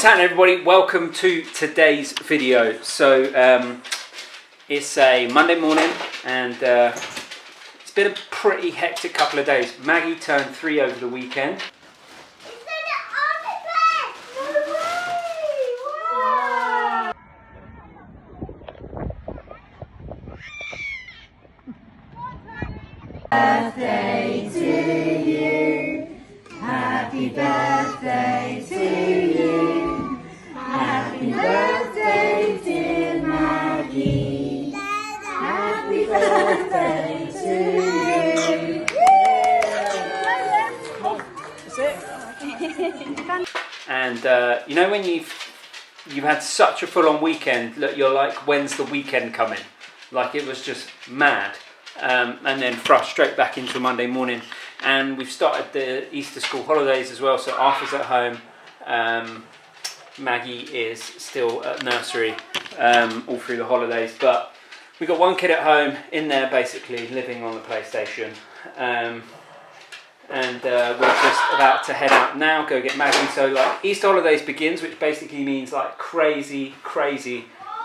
happening, everybody? Welcome to today's video. So it's a Monday morning and it's been a pretty hectic couple of days. Maggie turned 3 over the weekend. Birthday to you, happy birthday to you, happy birthday dear Maggie, happy birthday to you. That's it. And you know when you've had such a full-on weekend that you're like, when's the weekend coming? Like it was just mad. And then thrust straight back into Monday morning, and we've started the Easter school holidays as well, so Arthur's at home, Maggie is still at nursery all through the holidays, but we've got one kid at home in there basically living on the PlayStation, and we're just about to head out now, go get Maggie. So like Easter holidays begins, which basically means like crazy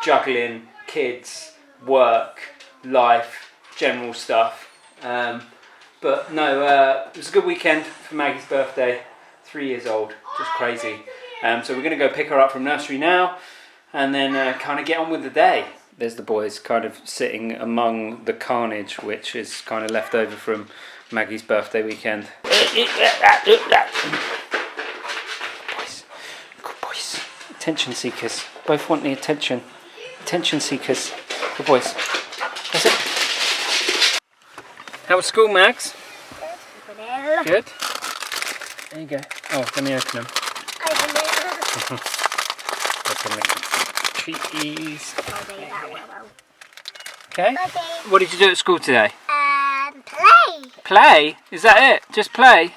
juggling, kids, work, life, general stuff, but no, it was a good weekend for Maggie's birthday. 3 years old, just crazy. So we're going to go pick her up from nursery now and then kind of get on with the day. There's the boys kind of sitting among the carnage which is kind of left over from Maggie's birthday weekend. Good boys, attention seekers, both want the attention seekers, good boys. That's it. How was school, Max? Good. There you go. Oh, let me open them. Open the treaties. Okay. What did you do at school today? Play. Play? Is that it? Just play?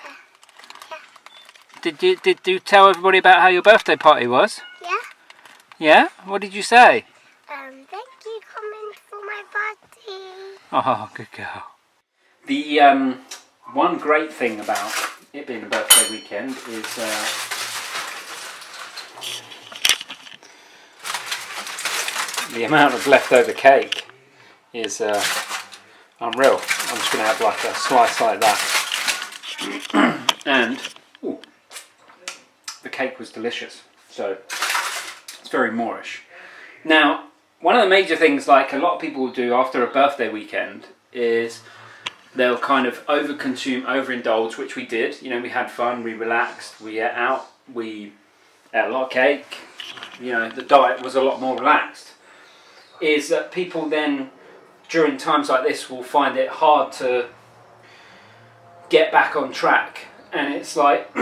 Yeah. Did you tell everybody about how your birthday party was? Yeah. Yeah? What did you say? Thank you coming for my party. Oh, good girl. The one great thing about it being a birthday weekend is the amount of leftover cake is unreal. I'm just going to have like a slice like that. And ooh, the cake was delicious, so it's very Moorish. Now, one of the major things like a lot of people will do after a birthday weekend is they'll kind of overconsume, overindulge, which we did. You know, we had fun, we relaxed, we ate out, we ate a lot of cake. You know, the diet was a lot more relaxed. Is that people then, during times like this, will find it hard to get back on track. And it's like,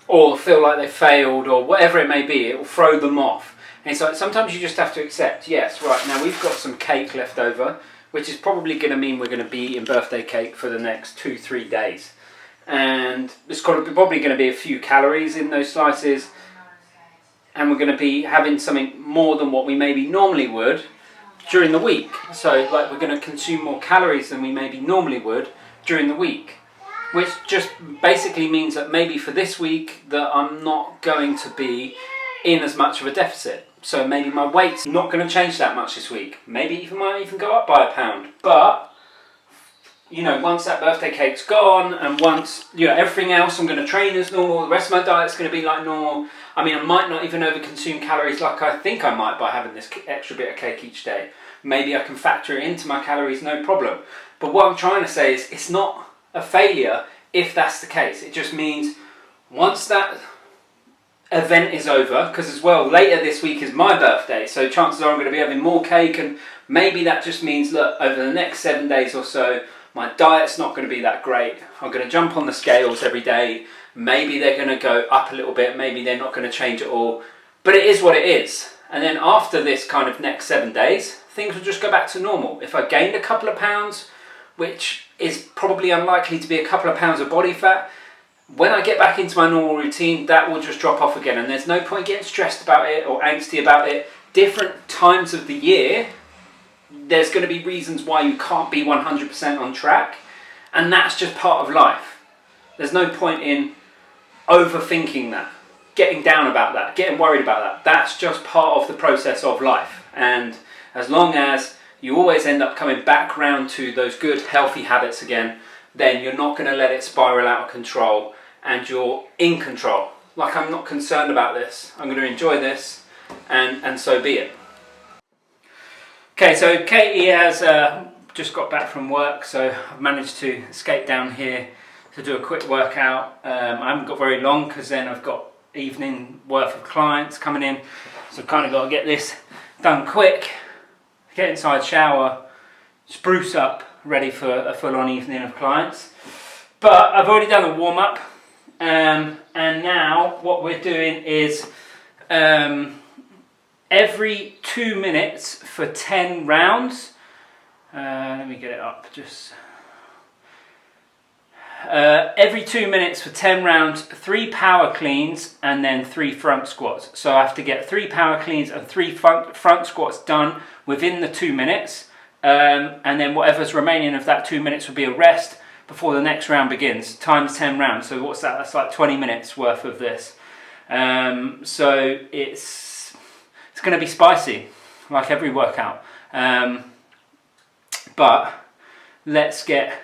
or feel like they failed, or whatever it may be, it will throw them off. And it's like, sometimes you just have to accept, yes, right, now we've got some cake left over, which is probably going to mean we're going to be eating birthday cake for the next 2-3 days. And there's probably going to be a few calories in those slices, and we're going to be having something more than what we maybe normally would during the week. So like we're going to consume more calories than we maybe normally would during the week, which just basically means that maybe for this week that I'm not going to be in as much of a deficit. So maybe my weight's not going to change that much this week. Maybe might even go up by a pound. But, you know, once that birthday cake's gone and once, you know, everything else, I'm going to train as normal, the rest of my diet's going to be like normal. I mean, I might not even overconsume calories like I think I might by having this extra bit of cake each day. Maybe I can factor it into my calories, no problem. But what I'm trying to say is it's not a failure if that's the case. It just means once that event is over, because as well later this week is my birthday, so chances are I'm going to be having more cake, and maybe that just means, look, over the next 7 days or so my diet's not going to be that great. I'm going to jump on the scales every day, maybe they're going to go up a little bit, maybe they're not going to change at all, but it is what it is. And then after this kind of next 7 days, things will just go back to normal. If I gained a couple of pounds, which is probably unlikely to be a couple of pounds of body fat, when I get back into my normal routine, that will just drop off again, and there's no point getting stressed about it or angsty about it. Different times of the year, there's going to be reasons why you can't be 100% on track, and that's just part of life. There's no point in overthinking that. getting down about that, getting worried about that. That's just part of the process of life. And as long as you always end up coming back round to those good, healthy habits again, then you're not going to let it spiral out of control, and you're in control. Like, I'm not concerned about this. I'm going to enjoy this, and so be it. Okay, so Katie has just got back from work, so I've managed to escape down here to do a quick workout. I haven't got very long because then I've got evening worth of clients coming in, so I've kind of got to get this done quick, get inside, shower, spruce up, ready for a full-on evening of clients. But I've already done a warm-up, and now what we're doing is every 2 minutes for 10 rounds. Let me get it up. Every 2 minutes for 10 rounds, 3 power cleans and then 3 front squats. So I have to get 3 power cleans and 3 front squats done within the 2 minutes. And then whatever's remaining of that 2 minutes will be a rest before the next round begins, times 10 rounds. So what's that? That's like 20 minutes worth of this. So it's going to be spicy, like every workout. But let's get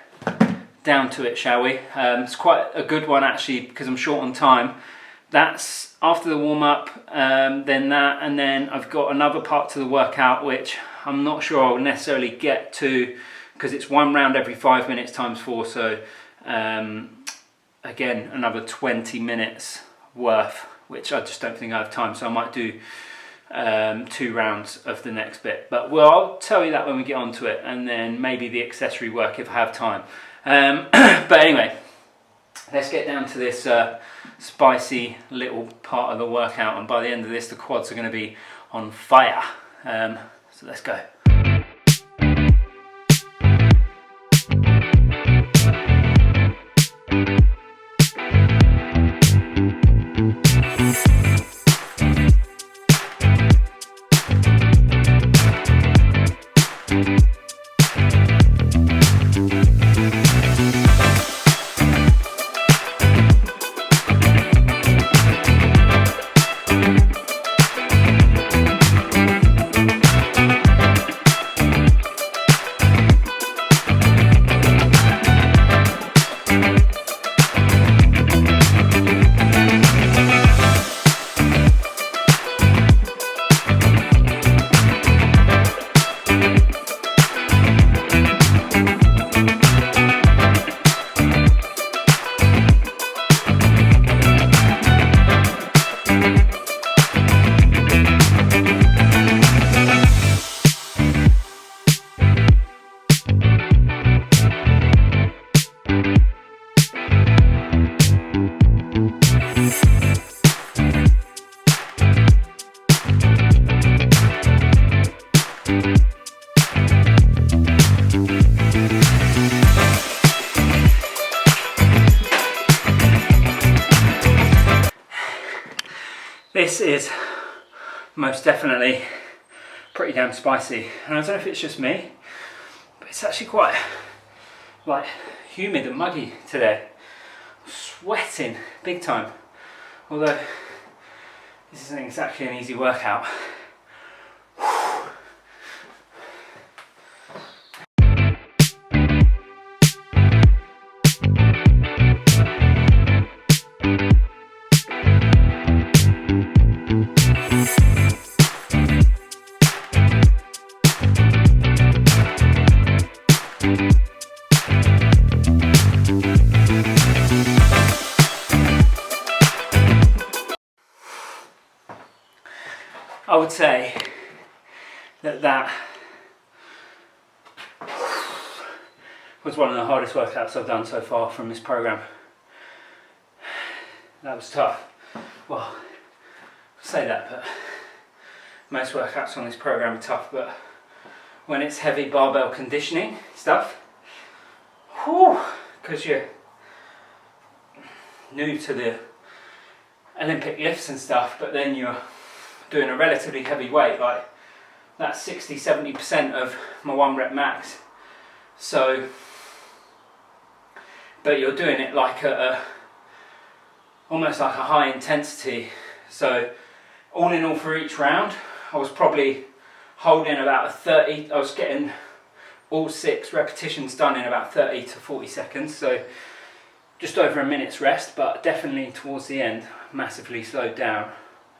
down to it, shall we? It's quite a good one actually, because I'm short on time. That's after the warm-up, then that, and then I've got another part to the workout which I'm not sure I'll necessarily get to, because it's 1 round every 5 minutes times 4, so again another 20 minutes worth, which I just don't think I have time, so I might do 2 rounds of the next bit, but well, I'll tell you that when we get onto it, and then maybe the accessory work if I have time. But anyway, let's get down to this spicy little part of the workout, and by the end of this the quads are going to be on fire. So let's go. This is most definitely pretty damn spicy, and I don't know if it's just me, but it's actually quite like humid and muggy today. I'm sweating big time, although this isn't exactly an easy workout. I would say that was one of the hardest workouts I've done so far from this program. That was tough. Well, I say that, but most workouts on this program are tough, but when it's heavy barbell conditioning stuff, because you're new to the Olympic lifts and stuff, but then you're doing a relatively heavy weight, like that's 60-70% of my 1 rep max. So, but you're doing it like at almost like a high intensity. So all in all for each round, I was probably holding about a 30, I was getting all 6 repetitions done in about 30 to 40 seconds. So just over a minute's rest, but definitely towards the end, massively slowed down.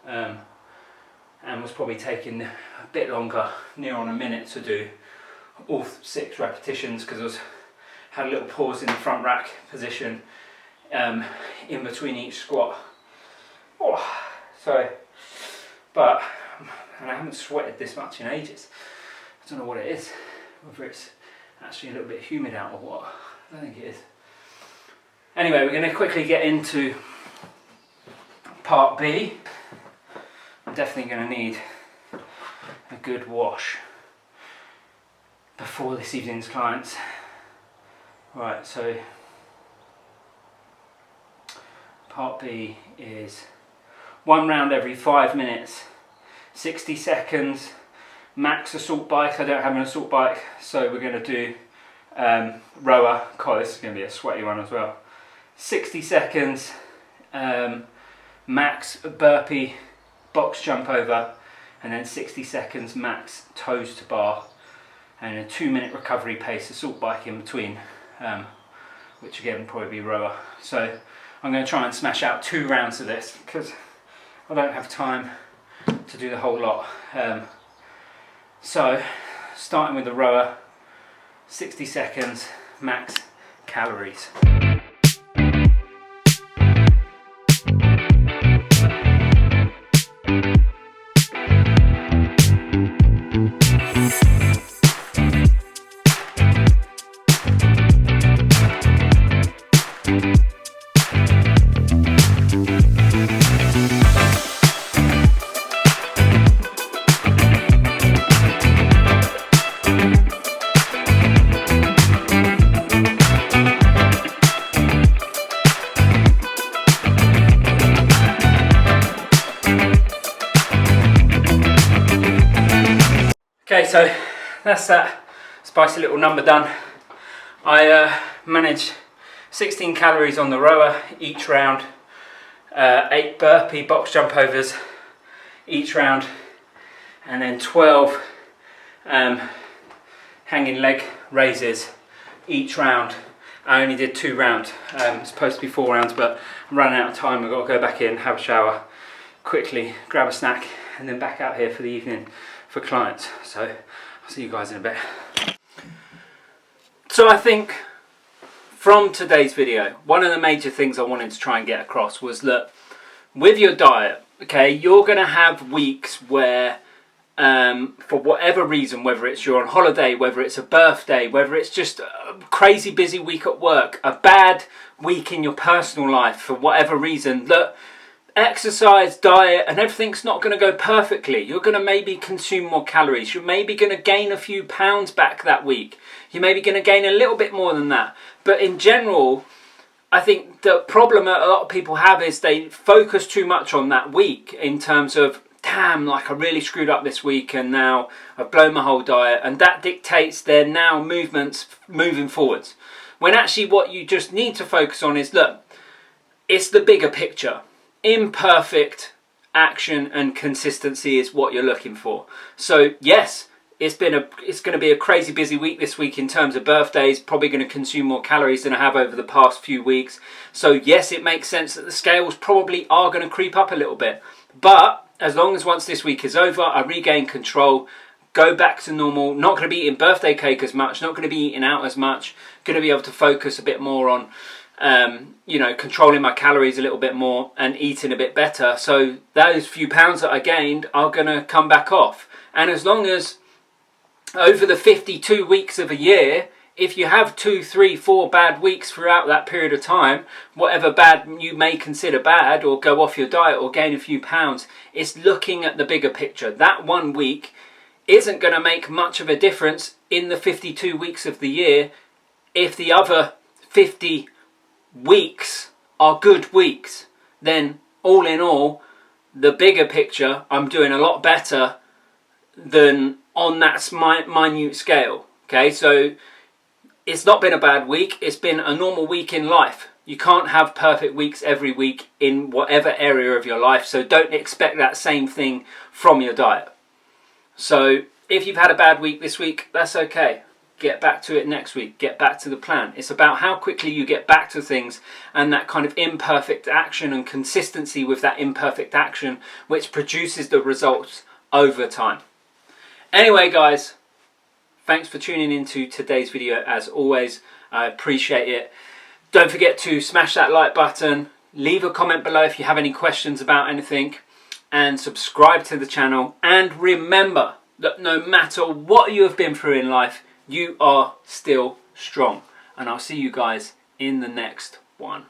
And was probably taking a bit longer, near on a minute to do all 6 repetitions, because had a little pause in the front rack position in between each squat. Oh, so, but, and I haven't sweated this much in ages. I don't know what it is, whether it's actually a little bit humid out or what. I don't think it is. Anyway, we're going to quickly get into part B. I'm definitely going to need a good wash before this evening's clients. Right, so part B is 1 round every 5 minutes, 60 seconds, max assault bike. I don't have an assault bike, so we're going to do rower. God, this is going to be a sweaty one as well. 60 seconds, max burpee, box jump over, and then 60 seconds max toes to bar, and a 2-minute recovery pace assault bike in between, which again will probably be rower. So I'm going to try and smash out 2 rounds of this because I don't have time to do the whole lot. So starting with the rower, 60 seconds max calories. Okay, so that's that spicy little number done. I managed 16 calories on the rower each round, 8 burpee box jump overs each round, and then 12 hanging leg raises each round. I only did 2 rounds. It's supposed to be 4 rounds, but I'm running out of time. I've got to go back in, have a shower, quickly grab a snack, and then back out here for the evening for clients. So I'll see you guys in a bit. So I think from today's video, one of the major things I wanted to try and get across was that with your diet, okay, you're going to have weeks where for whatever reason, whether it's you're on holiday, whether it's a birthday, whether it's just a crazy busy week at work, a bad week in your personal life, for whatever reason, that exercise, diet and everything's not going to go perfectly. You're going to maybe consume more calories. You're maybe going to gain a few pounds back that week. You're maybe going to gain a little bit more than that. But in general, I think the problem that a lot of people have is they focus too much on that week in terms of, damn, like I really screwed up this week and now I've blown my whole diet, and that dictates their now movements moving forwards. When actually what you just need to focus on is, look, it's the bigger picture. Imperfect action and consistency is what you're looking for. So yes, it's going to be a crazy busy week this week in terms of birthdays, probably going to consume more calories than I have over the past few weeks. So yes, it makes sense that the scales probably are going to creep up a little bit. But as long as once this week is over, I regain control, go back to normal, not going to be eating birthday cake as much, not going to be eating out as much, going to be able to focus a bit more on controlling my calories a little bit more and eating a bit better. So those few pounds that I gained are going to come back off. And as long as over the 52 weeks of a year, if you have 2, 3, 4 bad weeks throughout that period of time, whatever bad you may consider bad, or go off your diet or gain a few pounds, it's looking at the bigger picture. That 1 week isn't going to make much of a difference in the 52 weeks of the year if the other 50 weeks are good weeks. Then all in all, the bigger picture, I'm doing a lot better than on that minute scale. Okay, so it's not been a bad week, it's been a normal week in life. You can't have perfect weeks every week in whatever area of your life, so don't expect that same thing from your diet. So if you've had a bad week this week, that's okay. Get back to it next week. Get back to the plan. It's about how quickly you get back to things and that kind of imperfect action and consistency with that imperfect action, which produces the results over time. Anyway, guys, thanks for tuning into today's video. As always, I appreciate it. Don't forget to smash that like button. Leave a comment below if you have any questions about anything. And subscribe to the channel. And remember that no matter what you have been through in life, you are still strong. And I'll see you guys in the next one.